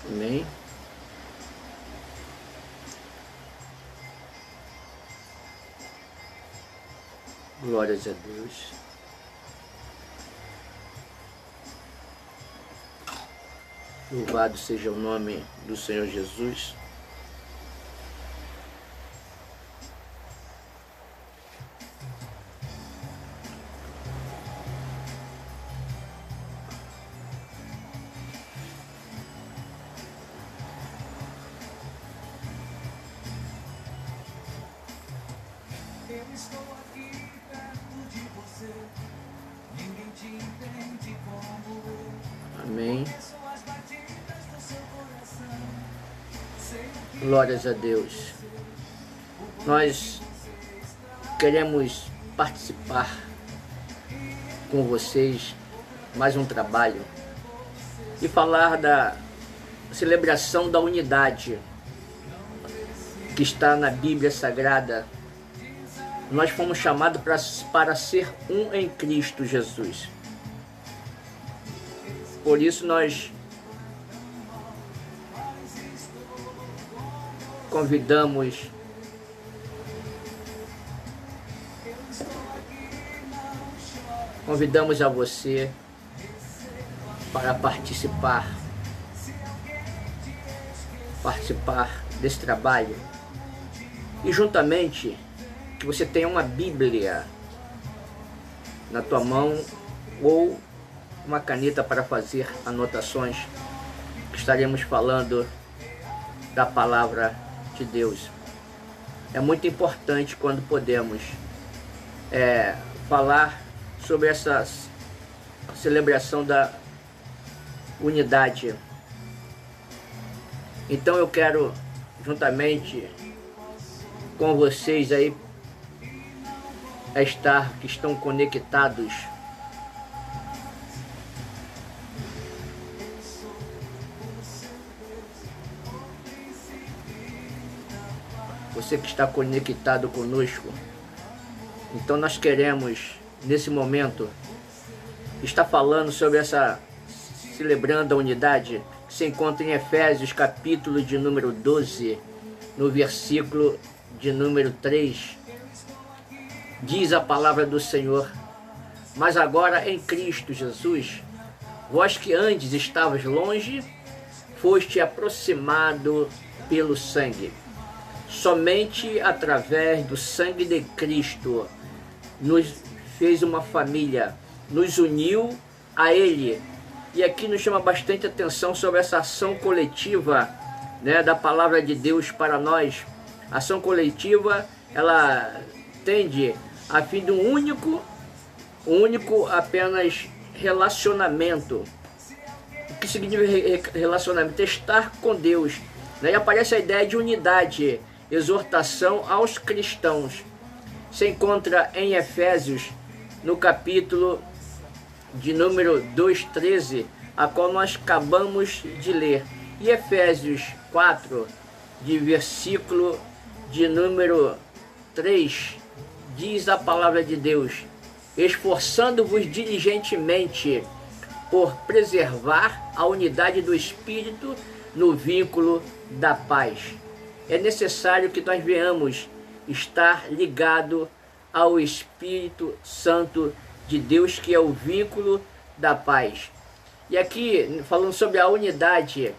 Amém. Glórias a Deus. Louvado seja o nome do Senhor Jesus. Eu estou aqui perto de você, ninguém te entende como eu. Amém. Conheço as batidas do seu coração, sei o que Glórias a Deus. Nós queremos participar com vocês mais um trabalho e falar da celebração da unidade que está na Bíblia Sagrada. Nós fomos chamados para ser um em Cristo Jesus. Por isso nós convidamos a você para participar desse trabalho e juntamente que você tenha uma Bíblia na tua mão ou uma caneta para fazer anotações, que estaremos falando da palavra de Deus. É muito importante quando podemos falar sobre essa celebração da unidade. Então eu quero, juntamente com vocês aí, que estão conectados, você que está conectado conosco. Então nós queremos, nesse momento, estar falando sobre celebrando a unidade, que se encontra em Efésios, capítulo de número 12, no versículo de número 3. Diz a palavra do Senhor: mas agora em Cristo Jesus, vós que antes estavas longe, foste aproximado pelo sangue. Somente através do sangue de Cristo nos fez uma família, nos uniu a Ele. E aqui nos chama bastante atenção sobre essa ação coletiva, da palavra de Deus para nós. A ação coletiva, ela tende a fim de um único apenas relacionamento. O que significa relacionamento? Estar com Deus. E aparece a ideia de unidade, exortação aos cristãos. Se encontra em Efésios, no capítulo de número 2:13, a qual nós acabamos de ler. E Efésios 4, de versículo de número 3, diz a palavra de Deus: esforçando-vos diligentemente por preservar a unidade do Espírito no vínculo da paz. É necessário que nós venhamos estar ligado ao Espírito Santo de Deus, que é o vínculo da paz. E aqui, falando sobre a unidade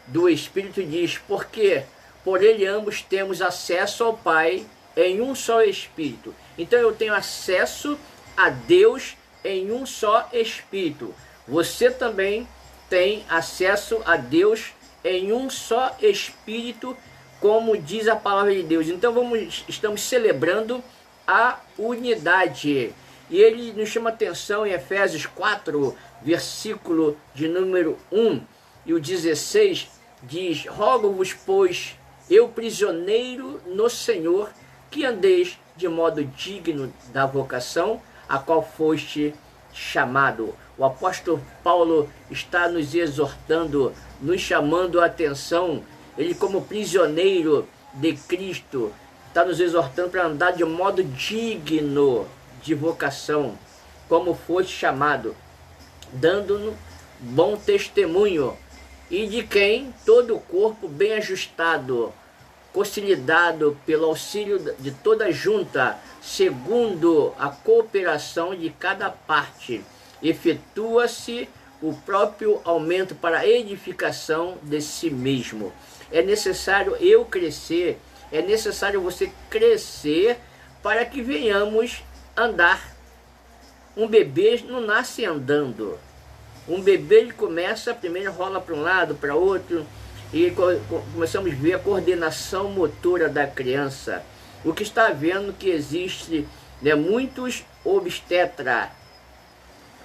do Espírito, diz: porque por ele ambos temos acesso ao Pai em um só Espírito. Então eu tenho acesso a Deus em um só Espírito. Você também tem acesso a Deus em um só Espírito, como diz a palavra de Deus. Então estamos celebrando a unidade. E ele nos chama atenção em Efésios 4, versículo de número 1 e o 16, diz: rogo-vos, pois, eu prisioneiro no Senhor, que andeis de modo digno da vocação a qual foste chamado. O apóstolo Paulo está nos exortando, nos chamando a atenção. Ele, como prisioneiro de Cristo, está nos exortando para andar de modo digno de vocação, como foste chamado, dando-nos bom testemunho e de quem todo o corpo bem ajustado, consolidado pelo auxílio de toda a junta, segundo a cooperação de cada parte, efetua-se o próprio aumento para a edificação de si mesmo. É necessário eu crescer, é necessário você crescer para que venhamos andar. Um bebê não nasce andando. Um bebê ele começa, primeiro rola para um lado, para outro, e começamos a ver a coordenação motora da criança. O que está vendo que existe, né, muitos obstetras.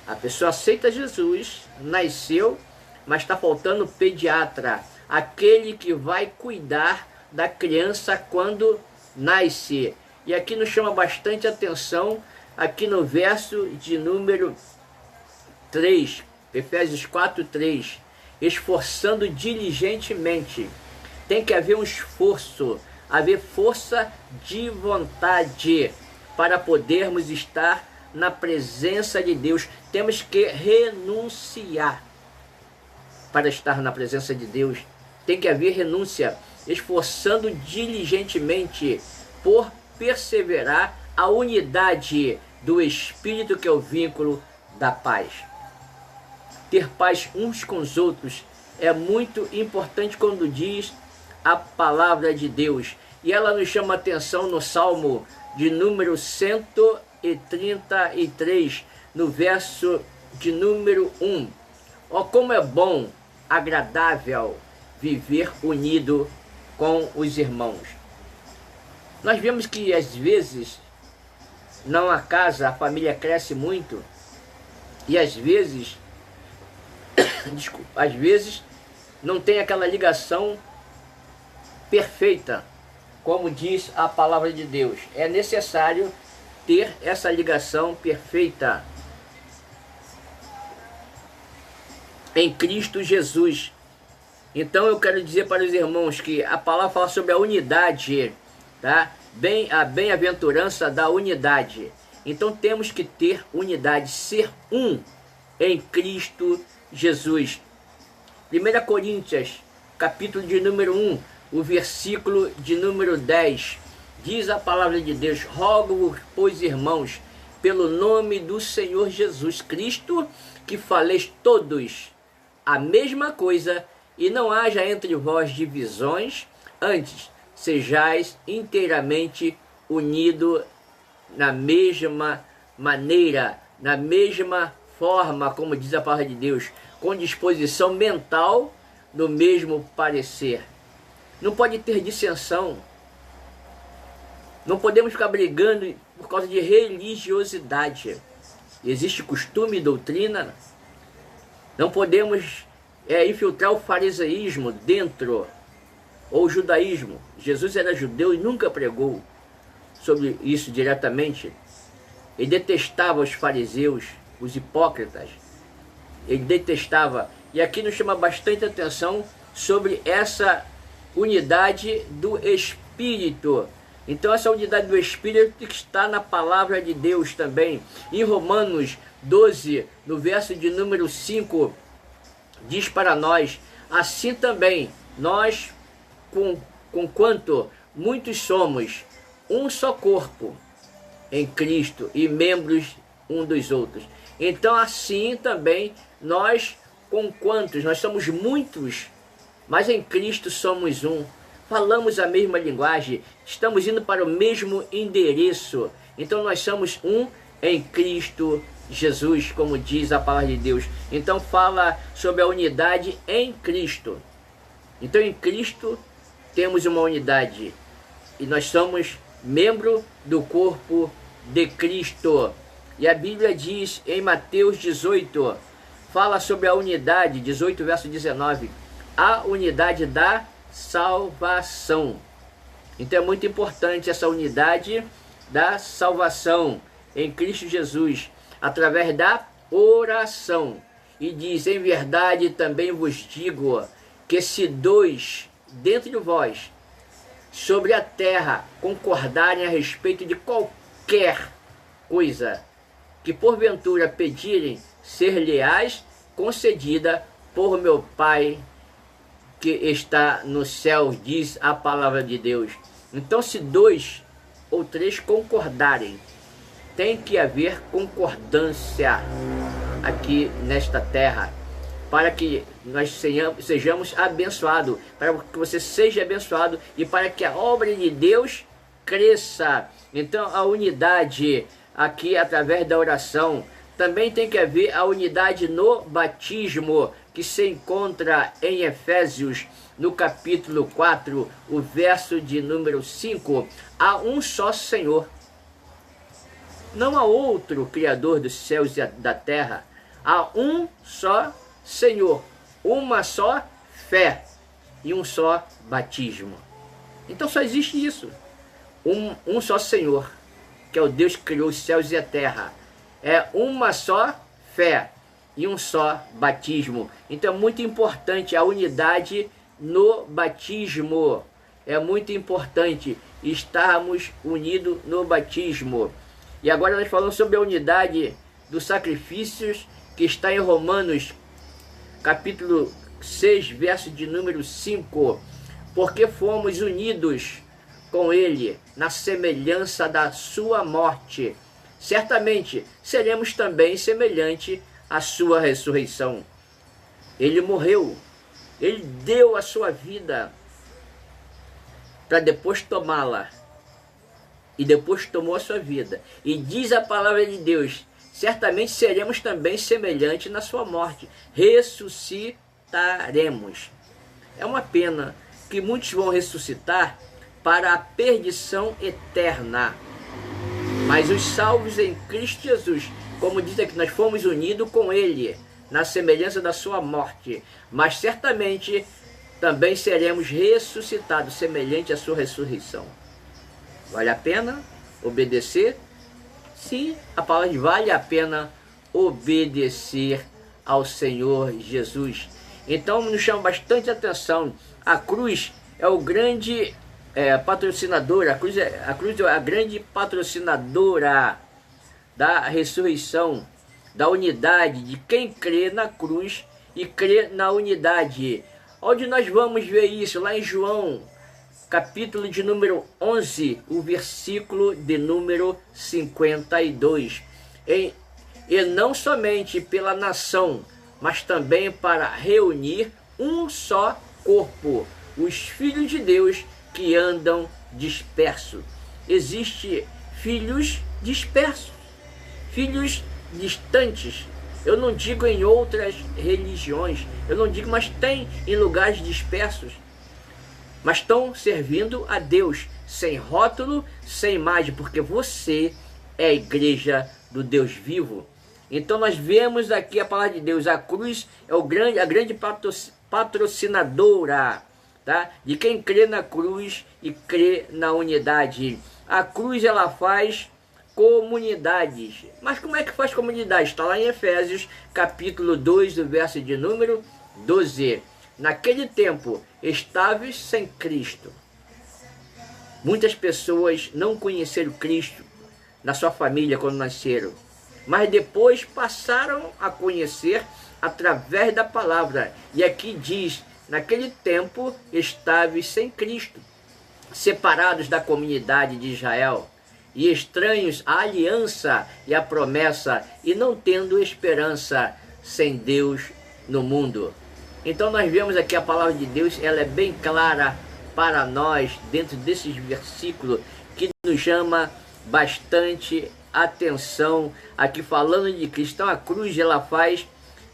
A pessoa aceita Jesus, nasceu, mas está faltando pediatra, aquele que vai cuidar da criança quando nasce. E aqui nos chama bastante atenção, aqui no verso de número 3, Efésios 4:3, esforçando diligentemente. Tem que haver um esforço, haver força de vontade para podermos estar na presença de Deus. Temos que renunciar para estar na presença de Deus. Tem que haver renúncia, esforçando diligentemente por perseverar a unidade do Espírito, que é o vínculo da paz. Ter paz uns com os outros é muito importante quando diz a palavra de Deus. E ela nos chama a atenção no Salmo de número 133, no verso de número 1. Ó, como é bom, agradável viver unido com os irmãos. Nós vemos que às vezes, numa casa, a família cresce muito e às vezes, às vezes não tem aquela ligação perfeita, como diz a palavra de Deus. É necessário ter essa ligação perfeita em Cristo Jesus. Então eu quero dizer para os irmãos que a palavra fala sobre a unidade, tá? A bem-aventurança da unidade. Então temos que ter unidade, ser um em Cristo Jesus. 1 Coríntios, capítulo de número 1, o versículo de número 10, diz a palavra de Deus: rogo-vos, pois, irmãos, pelo nome do Senhor Jesus Cristo, que faleis todos a mesma coisa, e não haja entre vós divisões, antes sejais inteiramente unidos na mesma maneira, na mesma forma, como diz a palavra de Deus, com disposição mental, no mesmo parecer. Não pode ter dissensão. Não podemos ficar brigando por causa de religiosidade. Existe costume e doutrina. Não podemos infiltrar o farisaísmo dentro, ou o judaísmo. Jesus era judeu e nunca pregou sobre isso diretamente. Ele detestava os fariseus, os hipócritas. Ele detestava. E aqui nos chama bastante atenção sobre essa unidade do Espírito. Então essa unidade do Espírito que está na palavra de Deus também. Em Romanos 12, no verso de número 5, diz para nós: assim também nós, conquanto muitos somos, um só corpo em Cristo e membros um dos outros. Então assim também nós, conquanto nós somos muitos, mas em Cristo somos um. Falamos a mesma linguagem, estamos indo para o mesmo endereço. Então nós somos um em Cristo Jesus, como diz a palavra de Deus. Então fala sobre a unidade em Cristo. Então em Cristo temos uma unidade e nós somos membro do corpo de Cristo. E a Bíblia diz em Mateus 18, fala sobre a unidade, 18 verso 19, a unidade da salvação. Então é muito importante essa unidade da salvação em Cristo Jesus, através da oração. E diz: em verdade também vos digo, que se dois dentre vós sobre a terra concordarem a respeito de qualquer coisa que porventura pedirem, ser-lhe-ás concedida por meu Pai que está no céu, diz a palavra de Deus. Então, se 2 ou 3 concordarem, tem que haver concordância aqui nesta terra, para que nós sejamos abençoados, para que você seja abençoado e para que a obra de Deus cresça. Então, a unidade aqui através da oração. Também tem que haver a unidade no batismo, que se encontra em Efésios, no capítulo 4, o verso de número 5. Há um só Senhor. Não há outro Criador dos céus e da terra. Há um só Senhor, uma só fé e um só batismo. Então só existe isso. Um só Senhor, que é o Deus que criou os céus e a terra. É uma só fé e um só batismo. Então é muito importante a unidade no batismo. É muito importante estarmos unidos no batismo. E agora nós falamos sobre a unidade dos sacrifícios, que está em Romanos, capítulo 6, verso de número 5. Porque fomos unidos com ele na semelhança da sua morte, certamente seremos também semelhante à sua ressurreição. Ele morreu, ele deu a sua vida para depois tomá-la, e depois tomou a sua vida. E diz a palavra de Deus, certamente seremos também semelhantes na sua morte, ressuscitaremos. É uma pena que muitos vão ressuscitar para a perdição eterna. Mas os salvos em Cristo Jesus, como diz aqui, nós fomos unidos com ele, na semelhança da sua morte, mas certamente também seremos ressuscitados, semelhante à sua ressurreição. Vale a pena obedecer? Sim, a palavra diz, vale a pena obedecer ao Senhor Jesus. Então nos chama bastante atenção, a cruz é o grande patrocinadora, a cruz é a grande patrocinadora da ressurreição, da unidade, de quem crê na cruz e crê na unidade. Onde nós vamos ver isso? Lá em João, capítulo de número 11, o versículo de número 52. E não somente pela nação, mas também para reunir um só corpo, os filhos de Deus que andam dispersos. Existem filhos dispersos, filhos distantes. Eu não digo em outras religiões, eu não digo, mas tem em lugares dispersos, mas estão servindo a Deus, sem rótulo, sem imagem, porque você é a igreja do Deus vivo. Então nós vemos aqui a palavra de Deus, a cruz é a grande patrocinadora, tá? De quem crê na cruz e crê na unidade. A cruz ela faz comunidades. Mas como é que faz comunidade? Está lá em Efésios, capítulo 2, do verso de número 12. Naquele tempo, estáveis sem Cristo. Muitas pessoas não conheceram Cristo na sua família quando nasceram, mas depois passaram a conhecer através da palavra. E aqui diz, naquele tempo, estáveis sem Cristo, separados da comunidade de Israel, e estranhos à aliança e à promessa, e não tendo esperança, sem Deus no mundo. Então nós vemos aqui a palavra de Deus, ela é bem clara para nós, dentro desses versículos, que nos chama bastante atenção, aqui falando de Cristo. Então a cruz ela faz,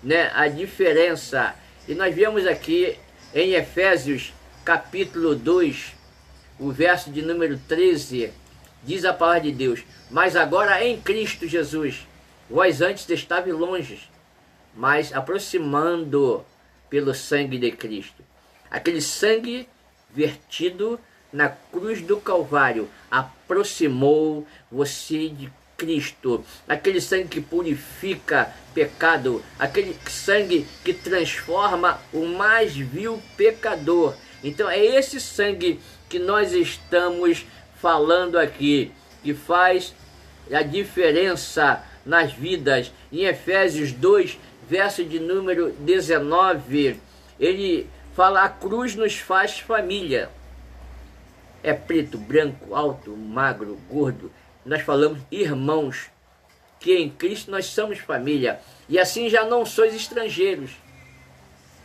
né, a diferença. E nós vemos aqui em Efésios capítulo 2, o verso de número 13, diz a palavra de Deus, mas agora em Cristo Jesus, vós antes estavais longe, mas aproximando pelo sangue de Cristo. Aquele sangue vertido na cruz do Calvário aproximou você de Cristo. Aquele sangue que purifica pecado, aquele sangue que transforma o mais vil pecador. Então é esse sangue que nós estamos falando aqui, que faz a diferença nas vidas. Em Efésios 2, verso de número 19, ele fala: a cruz nos faz família. É preto, branco, alto, magro, gordo. Nós falamos irmãos, que em Cristo nós somos família. E assim já não sois estrangeiros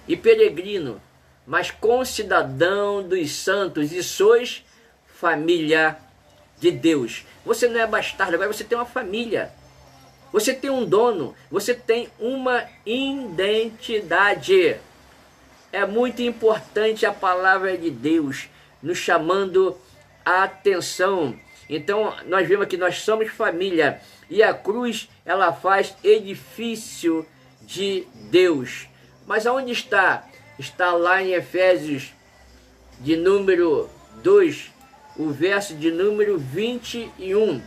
e peregrino, mas concidadão dos santos, e sois família de Deus. Você não é bastardo, agora você tem uma família. Você tem um dono, você tem uma identidade. É muito importante a palavra de Deus nos chamando a atenção. Então nós vemos que nós somos família, e a cruz ela faz edifício de Deus. Mas aonde está? Está lá em Efésios de número 2, o verso de número 21,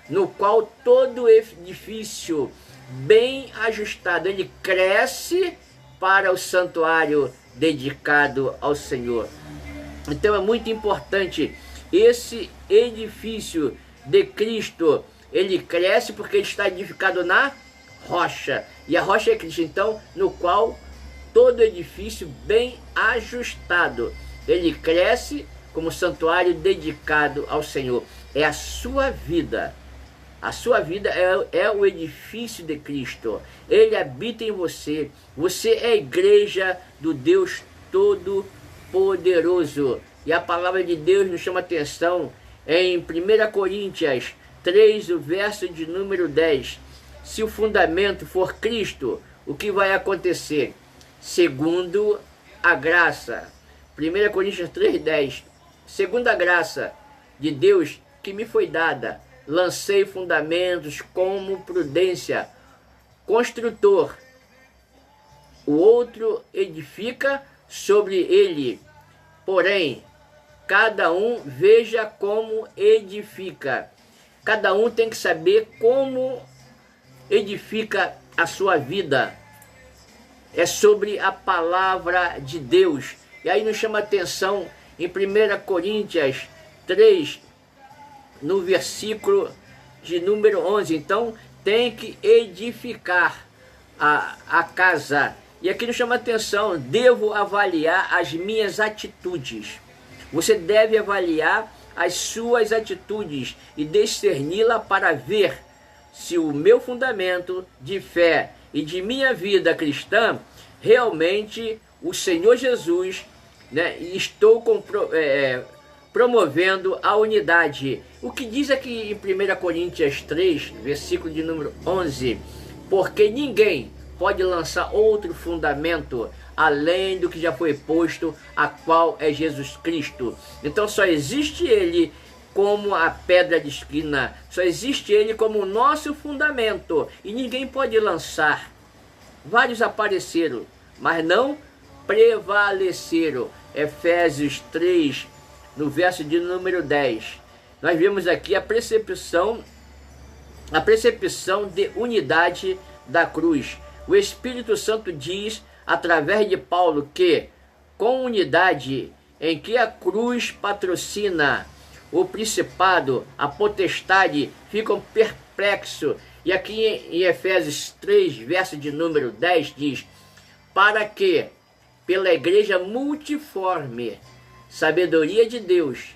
no qual todo edifício bem ajustado, ele cresce para o santuário dedicado ao Senhor. Então é muito importante, esse edifício de Cristo, ele cresce porque ele está edificado na rocha, e a rocha é Cristo. Então, no qual todo edifício bem ajustado, ele cresce como santuário dedicado ao Senhor. É a sua vida. A sua vida é o edifício de Cristo. Ele habita em você. Você é a igreja do Deus Todo-Poderoso. E a palavra de Deus nos chama atenção em 1 Coríntios 3, o verso de número 10. Se o fundamento for Cristo, o que vai acontecer? Segundo a graça. 1 Coríntios 3, 10. Segundo a graça de Deus que me foi dada, lancei fundamentos como prudência, construtor. O outro edifica sobre ele. Porém, cada um veja como edifica. Cada um tem que saber como edifica a sua vida. É sobre a palavra de Deus. E aí nos chama a atenção em 1 Coríntios 3, no versículo de número 11. Então, tem que edificar a casa. E aqui nos chama a atenção: devo avaliar as minhas atitudes. Você deve avaliar as suas atitudes e discerni-la para ver se o meu fundamento de fé e de minha vida cristã, realmente o Senhor Jesus, né, estou promovendo a unidade. O que diz aqui em 1 Coríntios 3, versículo de número 11: porque ninguém pode lançar outro fundamento além do que já foi posto, a qual é Jesus Cristo. Então só existe ele como a pedra de esquina, só existe ele como o nosso fundamento, e ninguém pode lançar. Vários apareceram, mas não prevaleceram. Efésios 3, no verso de número 10, nós vemos aqui a percepção de unidade da cruz. O Espírito Santo diz, através de Paulo, que com unidade em que a cruz patrocina, o principado, a potestade ficam perplexos. E aqui em Efésios 3, verso de número 10, diz: para que, pela igreja multiforme, sabedoria de Deus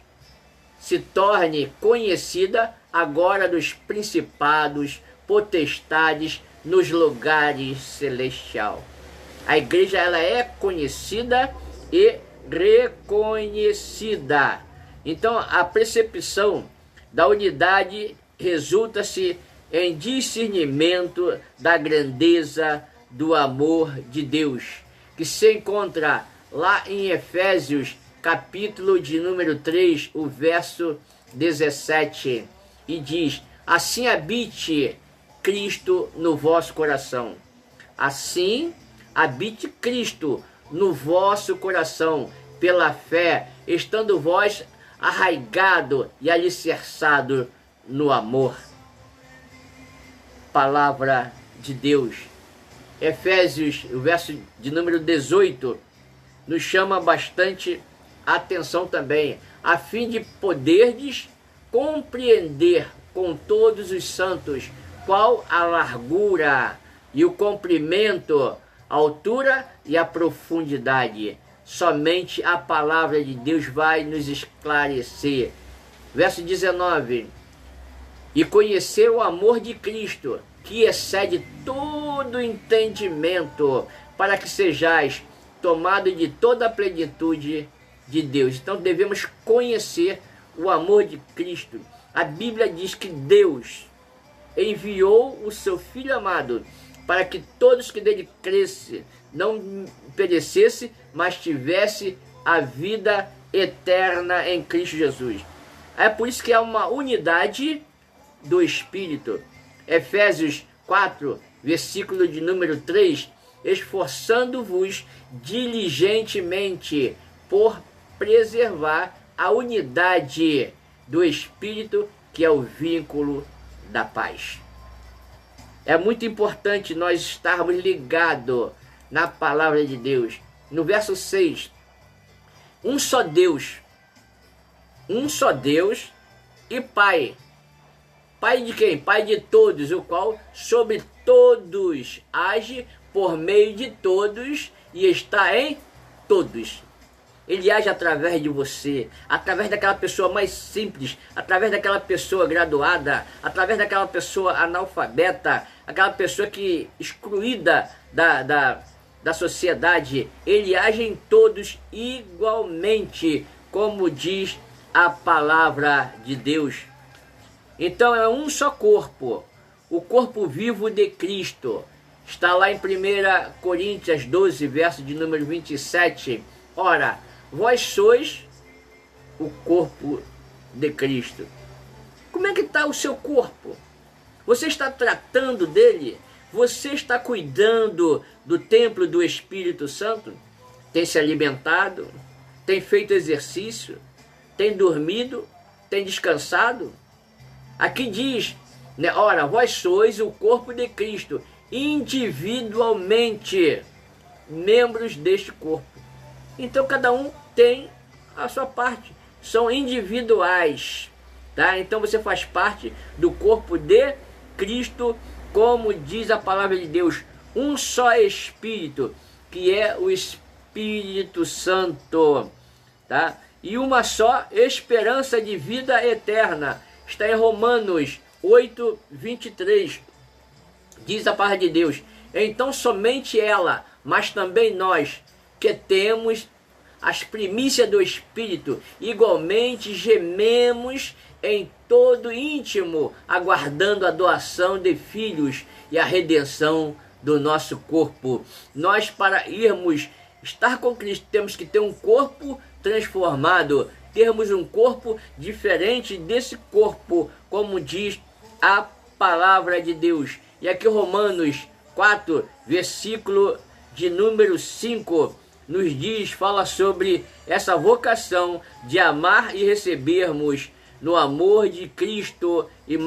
se torne conhecida agora dos principados, potestades nos lugares celestiais. A igreja ela é conhecida e reconhecida. Então a percepção da unidade resulta-se em discernimento da grandeza do amor de Deus, que se encontra lá em Efésios, capítulo de número 3, o verso 17, e diz: assim habite Cristo no vosso coração. Assim habite Cristo no vosso coração, pela fé, estando vós arraigado e alicerçado no amor. Palavra de Deus. Efésios, o verso de número 18, nos chama bastante atenção também, a fim de poderdes compreender com todos os santos qual a largura e o comprimento, a altura e a profundidade, somente a palavra de Deus vai nos esclarecer. Verso 19. E conhecer o amor de Cristo, que excede todo entendimento, para que sejais tomado de toda a plenitude de Deus. Então devemos conhecer o amor de Cristo. A Bíblia diz que Deus enviou o seu Filho amado para que todos que dele crescem não perecesse, mas tivesse a vida eterna em Cristo Jesus. É por isso que há uma unidade do Espírito. Efésios 4, versículo de número 3, esforçando-vos diligentemente por preservar a unidade do Espírito, que é o vínculo da paz. É muito importante nós estarmos ligados na palavra de Deus. No verso 6, um só Deus e Pai. Pai de quem? Pai de todos, o qual sobre todos age, por meio de todos e está em todos. Ele age através de você, através daquela pessoa mais simples, através daquela pessoa graduada, através daquela pessoa analfabeta, aquela pessoa que excluída da sociedade. Ele age em todos igualmente, como diz a palavra de Deus. Então é um só corpo, o corpo vivo de Cristo. Está lá em 1 Coríntios 12, verso de número 27. Ora, vós sois o corpo de Cristo. Como é que está o seu corpo? Você está tratando dele? Você está cuidando do templo do Espírito Santo? Tem se alimentado? Tem feito exercício? Tem dormido? Tem descansado? Aqui diz, né, ora, vós sois o corpo de Cristo, individualmente membros deste corpo. Então cada um tem a sua parte, são individuais, tá? Então você faz parte do corpo de Cristo, como diz a palavra de Deus, um só Espírito, que é o Espírito Santo, tá? E uma só esperança de vida eterna. Está em Romanos 8, 23. Diz a palavra de Deus: então somente ela, mas também nós, que temos as primícias do Espírito, igualmente gememos em todo íntimo, aguardando a doação de filhos e a redenção do nosso corpo. Nós, para irmos estar com Cristo, temos que ter um corpo transformado, termos um corpo diferente desse corpo, como diz a palavra de Deus. E aqui Romanos 4, versículo de número 5, nos diz, fala sobre essa vocação de amar e recebermos no amor de Cristo e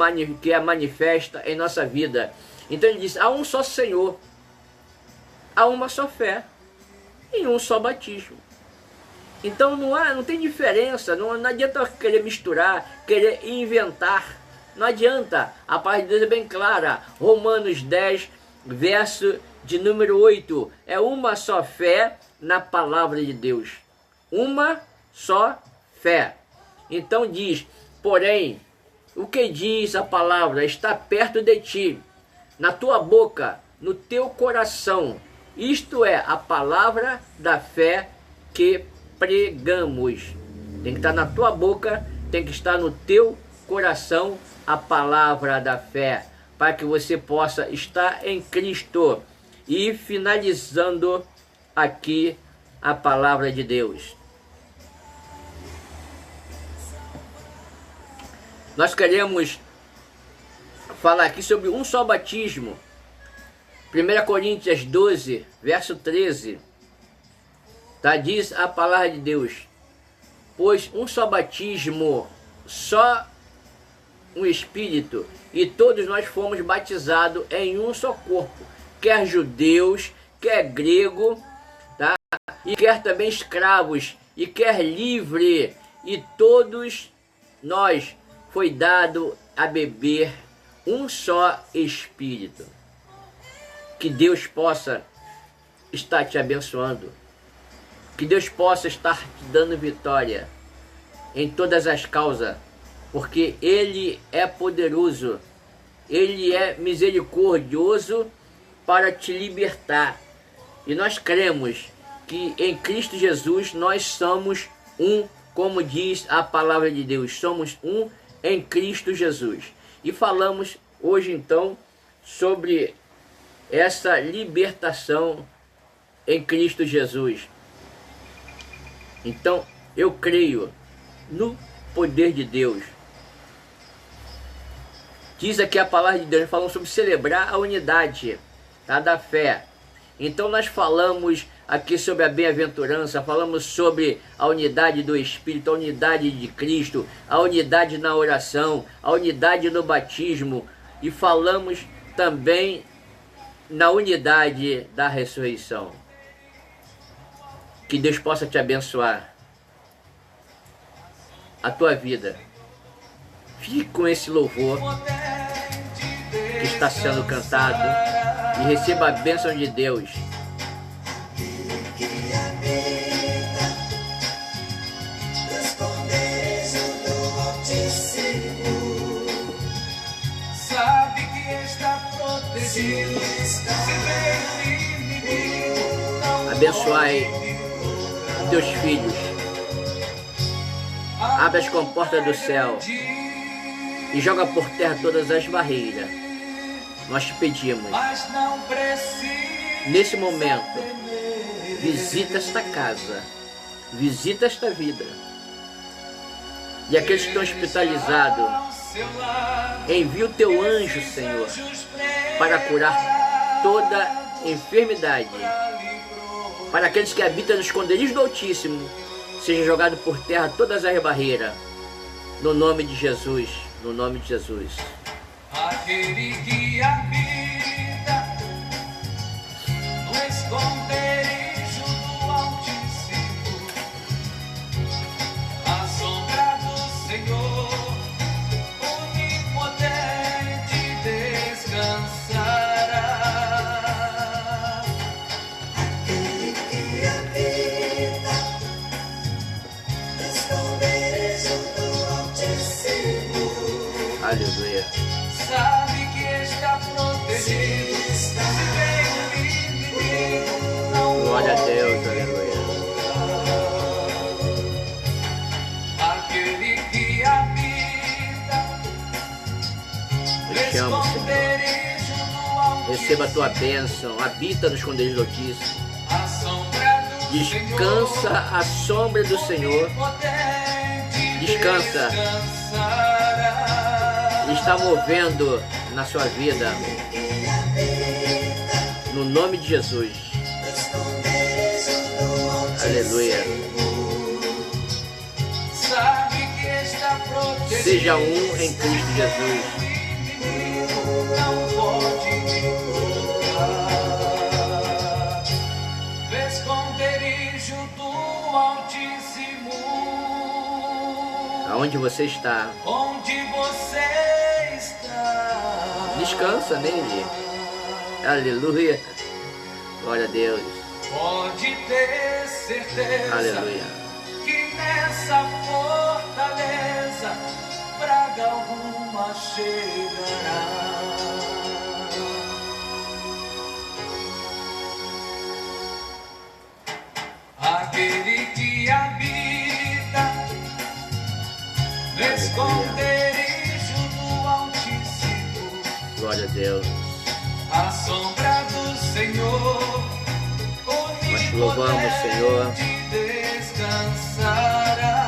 que é manifesta em nossa vida. Então ele diz, há um só Senhor, há uma só fé e um só batismo. Então não tem diferença, não adianta querer misturar, querer inventar. Não adianta, a palavra de Deus é bem clara. Romanos 10, verso de número 8. É uma só fé na palavra de Deus. Uma só fé. Então diz, porém, o que diz a palavra está perto de ti, na tua boca, no teu coração. Isto é a palavra da fé que pregamos. Tem que estar na tua boca, tem que estar no teu coração a palavra da fé, para que você possa estar em Cristo. E finalizando aqui a palavra de Deus, nós queremos falar aqui sobre um só batismo. 1 Coríntios 12, verso 13. Tá, diz a palavra de Deus, pois um só batismo, só um Espírito, e todos nós fomos batizados em um só corpo, quer judeus, quer grego, tá? E quer também escravos, e quer livre, e todos nós foi dado a beber um só Espírito. Que Deus possa estar te abençoando. Que Deus possa estar te dando vitória em todas as causas, porque Ele é poderoso, Ele é misericordioso para te libertar. E nós cremos que em Cristo Jesus nós somos um, como diz a palavra de Deus, somos um em Cristo Jesus. E falamos hoje então sobre essa libertação em Cristo Jesus. Então eu creio no poder de Deus. Diz aqui a palavra de Deus, falando sobre celebrar a unidade, tá, da fé. Então nós falamos aqui sobre a bem-aventurança, falamos sobre a unidade do Espírito, a unidade de Cristo, a unidade na oração, a unidade no batismo, e falamos também na unidade da ressurreição. Que Deus possa te abençoar a tua vida. Fique com esse louvor que está sendo cantado e receba a bênção de Deus. Sabe que está protegido. Abençoai os teus filhos. Abre as comportas do céu e joga por terra todas as barreiras. Nós te pedimos, nesse momento, visita esta casa, visita esta vida. E aqueles que estão hospitalizados, envia o teu anjo, Senhor, para curar toda enfermidade. Para aqueles que habitam no esconderijo do Altíssimo, seja jogado por terra todas as barreiras. No nome de Jesus, no nome de Jesus. Aquele que habita no esconderijo do Altíssimo, a sombra do Senhor onipotente descansará. Aquele que habita no esconderijo do Altíssimo, Aleluia. sabe que está protegido. Glória a Deus, aleluia. Aquele que habita Eu te amo, Senhor. esconderijo do Altíssimo, Receba a tua bênção, habita no esconderijo do Altíssimo. a sombra do Descansa à sombra do Senhor. Onipotente Descansa. descansará. Ele está movendo na sua vida. No nome de Jesus. Aleluia. Sabe que está protegido. Seja um em Cristo Jesus. Não pode me tocar. No esconderijo do Altíssimo, Aonde você está, onde você está, descansa nele. Aleluia. Glória a Deus. pode ter certeza. Aleluia. Que nessa fortaleza praga alguma chegará. Aquele que habita no esconderijo do Altíssimo, Glória a Deus. a sombra do Senhor, Nós louvamos, Senhor. onipotente descansará.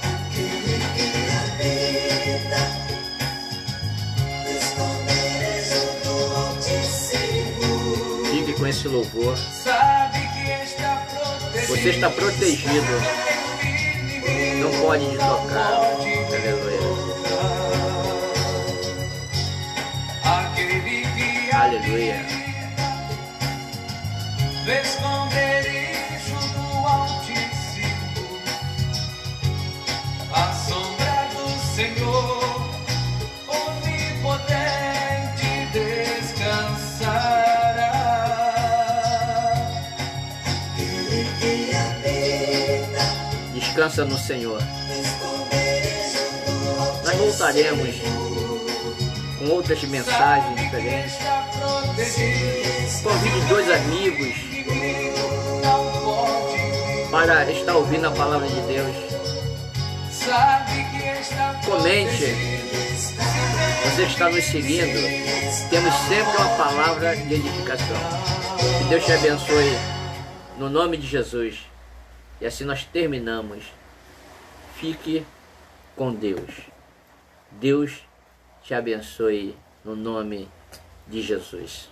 Aquele que habita no esconderijo do Altíssimo, Fique com esse louvor. sabe que está protegido. Você está protegido. Não pode te tocar. Aleluia. Aquele que Aleluia. no esconderijo do Altíssimo, a sombra do Senhor onipotente descansará. Descansa no Senhor. Nós voltaremos com outras mensagens diferentes. Convide 2 amigos para estar ouvindo a palavra de Deus. Comente. Você que está nos seguindo, temos sempre uma palavra de edificação. Que Deus te abençoe no nome de Jesus. E assim nós terminamos. Fique com Deus. Deus te abençoe no nome de Jesus.